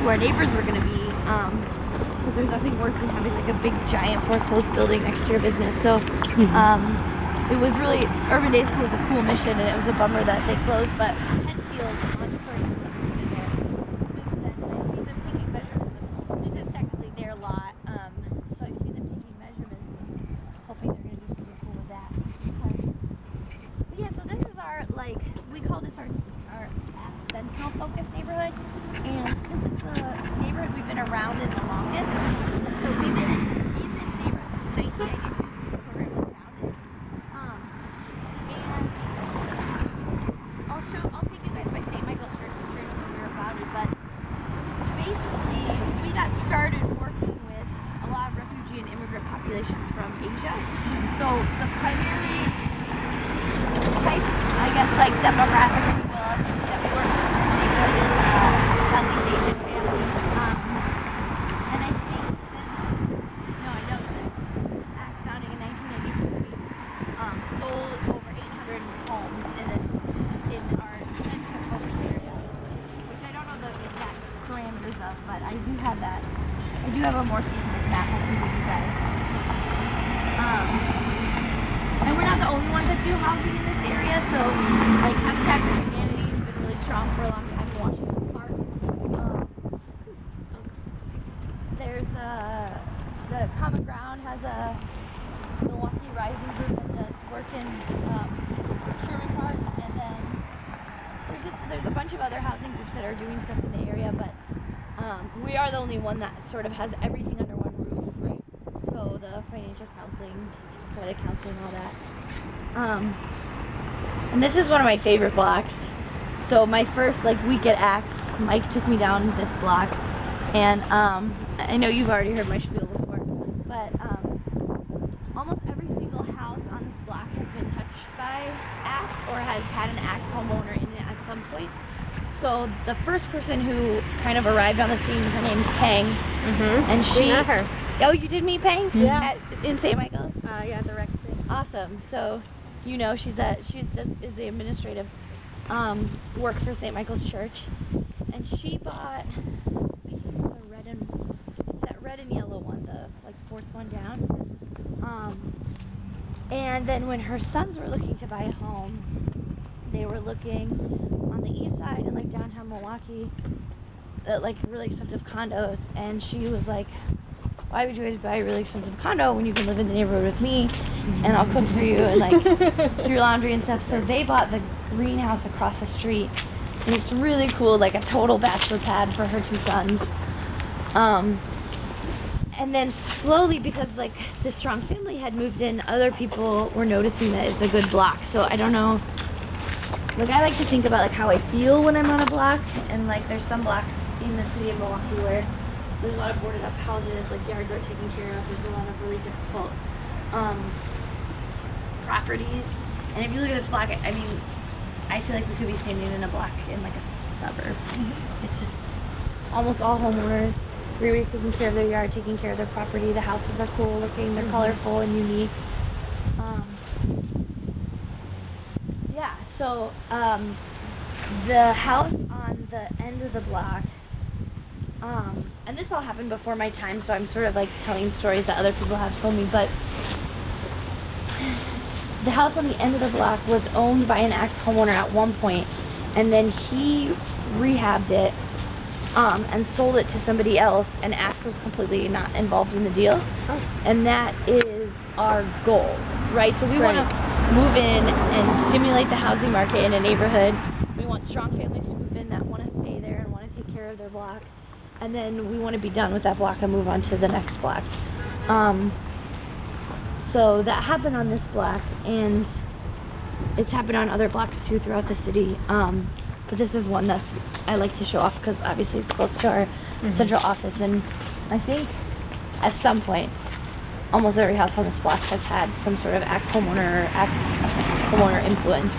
who our neighbors were going to be, because there's nothing worse than having like a big giant foreclosed building next to your business. So it was really, Urban Day School was a cool mission, and it was a bummer that they closed, but Penfield Montessori School has moved in there since then, and I've seen them taking measurements of, this is technically their lot, so I've seen them taking measurements and hoping they're going to do something cool with that. But yeah, so this is our, like, we call this our Sentinel Focus neighborhood, and this is the neighborhood we've been around in the longest. So we've been in this neighborhood since 1992, since the program was founded. And I'll take you guys by St. Michael's Church and Church when we were founded, but basically we got started working with a lot of refugee and immigrant populations from Asia. So the primary type, I guess, like demographic, if you will, that we work with in this neighborhood is Southeast Asian families. And I think since ACT's founding in 1992, we've sold over 800 homes in our central focus area, which I don't know the exact parameters of, but I do have that. I do have a more specific map I can give you guys. And we're not the only ones that do housing in this area, so like Habitat for Humanity has been really strong for a long time in Washington Park. There's the Common Ground has a Milwaukee Rising group that does work in Sherman Park, and then there's a bunch of other housing groups that are doing stuff in the area, but we are the only one that sort of has everything under one roof, right? So the financial counseling, credit counseling, all that. And this is one of my favorite blocks. So my first week at ACTS, Mike took me down this block, and I know you've already heard my spiel before, but almost every single house on this block has been touched by ACTS or has had an ACTS homeowner in it at some point. So the first person who kind of arrived on the scene, her name's Peng, and she met her. Oh, you did meet Peng? Yeah. In St. Michael's? Yeah, direct thing. Awesome. So, you know, is the administrative work for St. Michael's Church, and she bought, I think it's that red and yellow one, the fourth one down. And then when her sons were looking to buy a home, they were looking on the east side in downtown Milwaukee at really expensive condos, and she was like, why would you guys buy a really expensive condo when you can live in the neighborhood with me and I'll cook for you and do your laundry and stuff? So they bought the greenhouse across the street, and it's really cool, a total bachelor pad for her two sons. And then slowly, because the strong family had moved in, other people were noticing that it's a good block. So I don't know, I like to think about how I feel when I'm on a block, and there's some blocks in the city of Milwaukee where there's a lot of boarded up houses, yards aren't taken care of. There's a lot of really difficult properties. And if you look at this block, I mean, I feel like we could be standing in a block in a suburb. It's just almost all homeowners. Everybody's taking care of their yard, taking care of their property. The houses are cool looking, they're colorful and unique. Yeah, so the house on the end of the block, and this all happened before my time, so I'm sort of telling stories that other people have told me, but the house on the end of the block was owned by an ex-homeowner at one point, and then he rehabbed it and sold it to somebody else, and Axe was completely not involved in the deal. And that is our goal, right? So we want to move in and stimulate the housing market in a neighborhood. We want strong families to move in that want to stay there and want to take care of their block. And then we want to be done with that block and move on to the next block. So that happened on this block, and it's happened on other blocks too throughout the city. But this is one that's I like to show off because obviously it's close to our central office, and I think at some point almost every house on this block has had some sort of ex-homeowner or ex-homeowner influence.